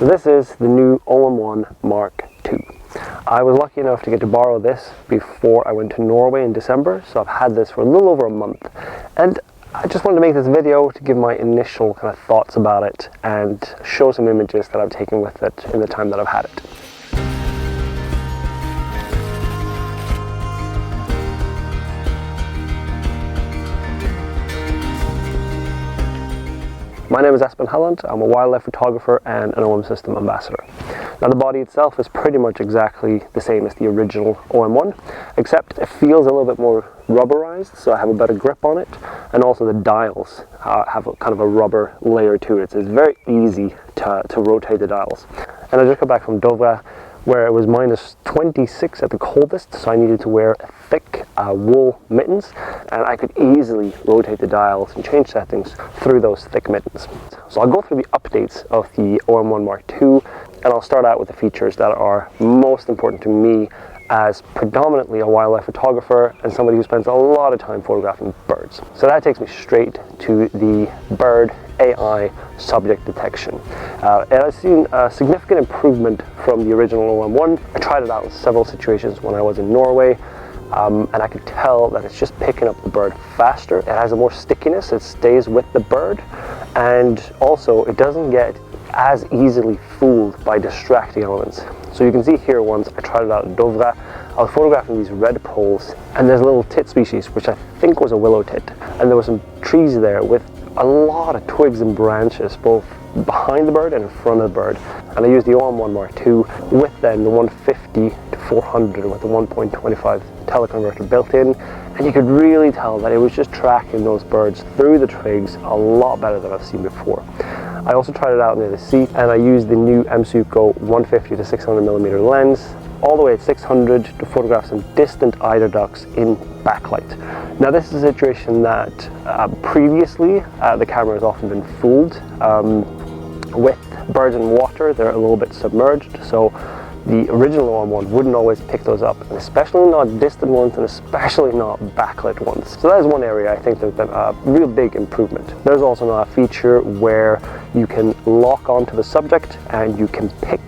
So this is the new OM-1 Mark II. I was lucky enough to get to borrow this before I went to Norway in December, so I've had this for a little over a month. And I just wanted to make this video to give my initial kind of thoughts about it and show some images that I've taken with it in the time that I've had it. My name is Espen Helland. I'm a wildlife photographer and an OM system ambassador. Now the body itself is pretty much exactly the same as the original OM-1, except it feels a little bit more rubberized, so I have a better grip on it, and also the dials have kind of a rubber layer to it, so it's very easy to rotate the dials. And I just got back from Dovre, where it was minus 26 at the coldest, so I needed to wear thick wool mittens, and I could easily rotate the dials and change settings through those thick mittens. So I'll go through the updates of the OM-1 Mark II, and I'll start out with the features that are most important to me as predominantly a wildlife photographer and somebody who spends a lot of time photographing birds. So that takes me straight to the bird AI subject detection. And I've seen a significant improvement from the original OM-1. I tried it out in several situations when I was in Norway, and I could tell that it's just picking up the bird faster. It has a more stickiness, it stays with the bird, and also it doesn't get as easily fooled by distracting elements. So you can see here, once I tried it out in Dovre, I was photographing these red poles, and there's a little tit species, which I think was a willow tit, and there were some trees there with a lot of twigs and branches, both behind the bird and in front of the bird. And I used the OM-1 Mark II with then the 150 to 400 with the 1.25 teleconverter built in, and you could really tell that it was just tracking those birds through the twigs a lot better than I've seen before. I also tried it out near the sea, and I used the new Epidemicsound 150 to 600mm lens all the way at 600 to photograph some distant eider ducks in backlight. Now this is a situation that previously the camera has often been fooled. With birds in water, they're a little bit submerged, so the original OM-1 wouldn't always pick those up, and especially not distant ones, and especially not backlit ones. So that is one area I think there's been a real big improvement. There's also now a feature where you can lock onto the subject and you can pick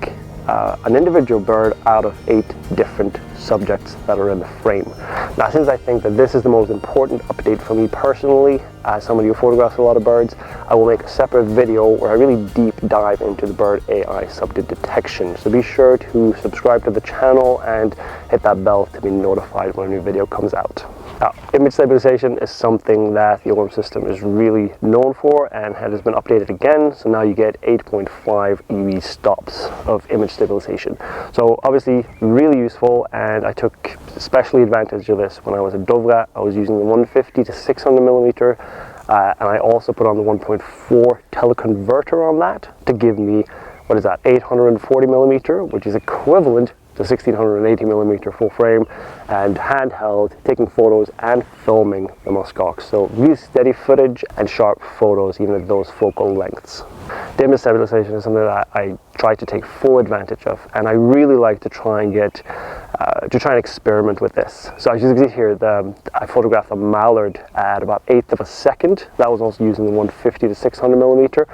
an individual bird out of 8 different subjects that are in the frame. Now, since I think that this is the most important update for me personally, as somebody who photographs a lot of birds, I will make a separate video where I really deep dive into the bird AI subject detection. So be sure to subscribe to the channel and hit that bell to be notified when a new video comes out. Now, image stabilization is something that the OM system is really known for, and has been updated again. So now you get 8.5 EV stops of image stabilization. So obviously really useful, and I took especially advantage of this when I was at Dovre. I was using the 150 to 600mm, and I also put on the 1.4 teleconverter on that to give me, what is that, 840mm, which is equivalent to 1680mm full frame, and handheld, taking photos and filming the muskox. So really steady footage and sharp photos even at those focal lengths. The image stabilization is something that I try to take full advantage of, and I really like to try and experiment with this. So as you can see here, I photographed a mallard at about 1/8 of a second. That was also using the 150 to 600mm.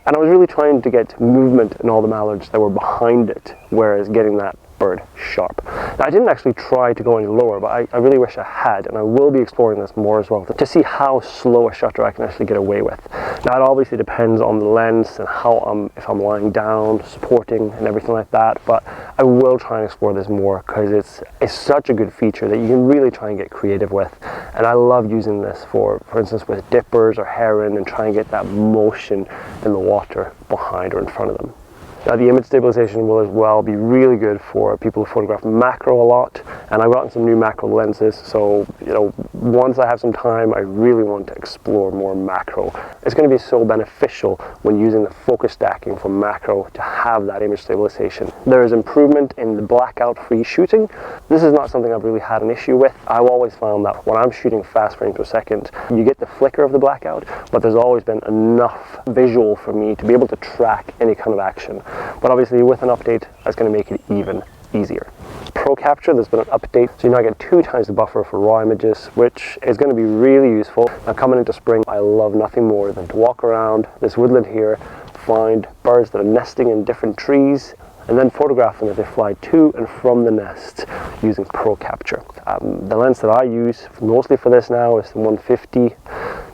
And I was really trying to get movement in all the mallards that were behind it, whereas getting that bird sharp. Now, I didn't actually try to go any lower, but I really wish I had, and I will be exploring this more as well to see how slow a shutter I can actually get away with. Now, it obviously depends on the lens and how if I'm lying down, supporting, and everything like that, but I will try and explore this more because it's such a good feature that you can really try and get creative with. And I love using this for instance, with dippers or heron, and try and get that motion in the water behind or in front of them. Now, the image stabilization will as well be really good for people who photograph macro a lot, and I've gotten some new macro lenses, so once I have some time, I really want to explore more macro. It's going to be so beneficial when using the focus stacking for macro to have that image stabilization. There is improvement in the blackout free shooting. This is not something I've really had an issue with. I've always found that when I'm shooting fast frames per second, you get the flicker of the blackout, but there's always been enough visual for me to be able to track any kind of action. But obviously with an update, that's going to make it even easier. Pro Capture, there's been an update, so you now get 2 times the buffer for raw images, which is going to be really useful. Now, coming into spring, I love nothing more than to walk around this woodland here, find birds that are nesting in different trees, and then photograph them as they fly to and from the nest using Pro Capture. The lens that I use mostly for this now is the 150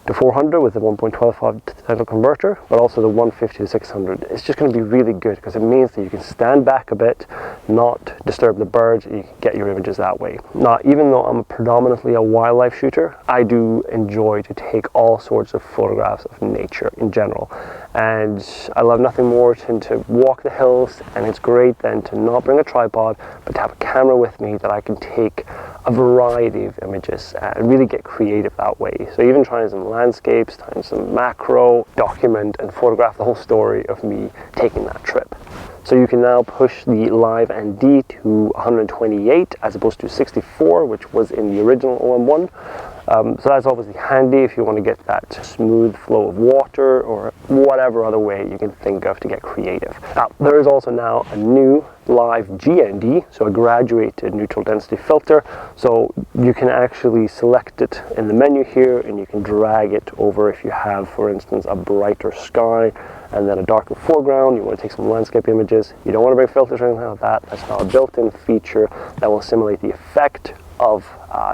to 400 with the 1.25 digital converter, but also the 150 to 600. It's just going to be really good because it means that you can stand back a bit, not disturb the birds, and you can get your images that way. Now, even though I'm predominantly a wildlife shooter, I do enjoy to take all sorts of photographs of nature in general. And I love nothing more than to walk the hills, and it's great then to not bring a tripod, but to have a camera with me that I can take a variety of images and really get creative that way. So even trying some landscapes, trying some macro, document and photograph the whole story of me taking that trip. So you can now push the live ND to 128 as opposed to 64, which was in the original OM-1. So that's obviously handy if you want to get that smooth flow of water or whatever other way you can think of to get creative. Now, there is also now a new live GND, so a graduated neutral density filter. So you can actually select it in the menu here, and you can drag it over if you have, for instance, a brighter sky and then a darker foreground. You want to take some landscape images. You don't want to bring filters or anything like that. That's now a built-in feature that will simulate the effect of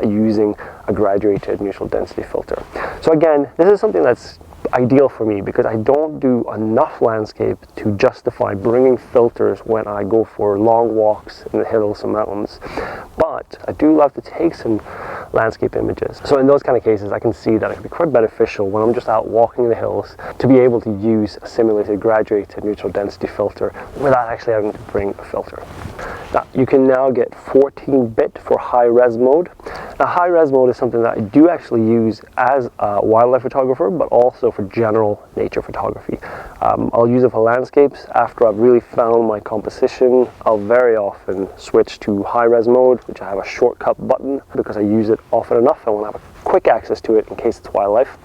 using a graduated neutral density filter. So again, this is something that's ideal for me because I don't do enough landscape to justify bringing filters when I go for long walks in the hills and mountains. But I do love to take some landscape images. So in those kind of cases, I can see that it can be quite beneficial when I'm just out walking in the hills to be able to use a simulated graduated neutral density filter without actually having to bring a filter. Now, you can now get 14-bit for high-res mode. Now, high-res mode is something that I do actually use as a wildlife photographer, but also for general nature photography. I'll use it for landscapes. After I've really found my composition, I'll very often switch to high-res mode, which I have a shortcut button because I use it often enough. I want to have a quick access to it in case it's wildlife.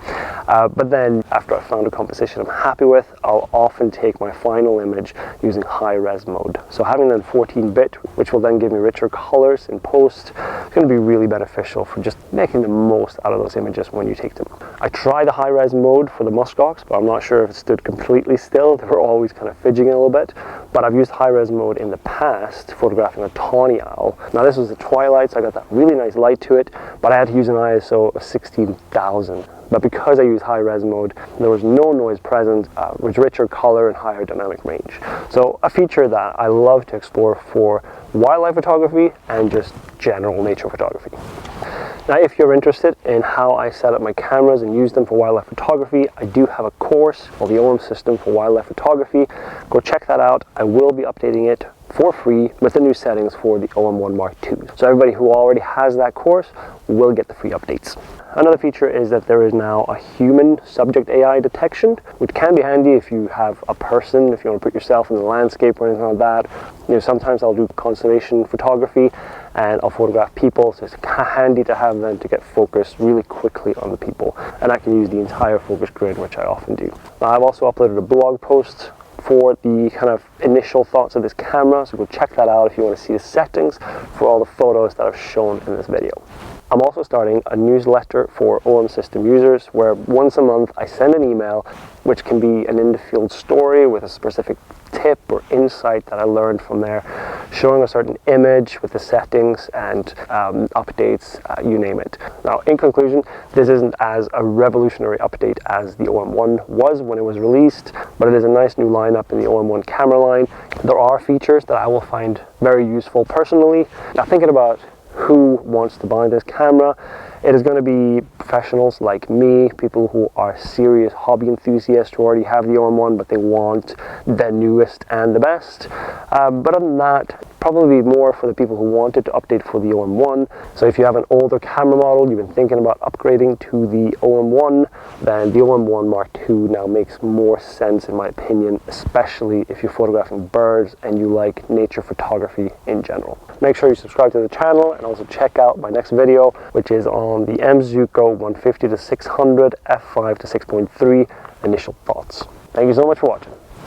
But then after I've found a composition I'm happy with, I'll often take my final image using high-res mode. So having then 14-bit, which will then give me richer colors in post, is going to be really beneficial for just making the most out of those images when you take them. I tried the high-res mode for the muskox, but I'm not sure if it stood completely still. They were always kind of fidgeting a little bit. But I've used high-res mode in the past, photographing a tawny owl. Now this was the twilight, so I got that really nice light to it, but I had to use an ISO of 16,000. But because I use high-res mode, there was no noise present, with richer color and higher dynamic range. So a feature that I love to explore for wildlife photography and just general nature photography. Now, if you're interested in how I set up my cameras and use them for wildlife photography, I do have a course called the OM system for wildlife photography. Go check that out. I will be updating it for free with the new settings for the OM-1 Mark II. So everybody who already has that course will get the free updates. Another feature is that there is now a human subject AI detection, which can be handy if you have a person, if you want to put yourself in the landscape or anything like that. You know, sometimes I'll do conservation photography and I'll photograph people, so it's handy to have them to get focused really quickly on the people. And I can use the entire focus grid, which I often do. Now, I've also uploaded a blog post for the kind of initial thoughts of this camera, so go check that out if you want to see the settings for all the photos that I've shown in this video. I'm also starting a newsletter for OM system users where once a month I send an email which can be an in-the-field story with a specific tip or insight that I learned from there, showing a certain image with the settings and updates, you name it. Now, in conclusion, this isn't as a revolutionary update as the OM-1 was when it was released, but it is a nice new lineup in the OM-1 camera line. There are features that I will find very useful personally. Now, thinking about who wants to buy this camera, it is going to be professionals like me, people who are serious hobby enthusiasts who already have the OM-1 but they want the newest and the best. But other than that, probably more for the people who wanted to update for the OM-1. So if you have an older camera model, you've been thinking about upgrading to the OM-1, then the OM-1 Mark II now makes more sense in my opinion, especially if you're photographing birds and you like nature photography in general. Make sure you subscribe to the channel and also check out my next video, which is on the Zuiko 150 to 600 f5 to 6.3 initial thoughts. Thank you so much for watching.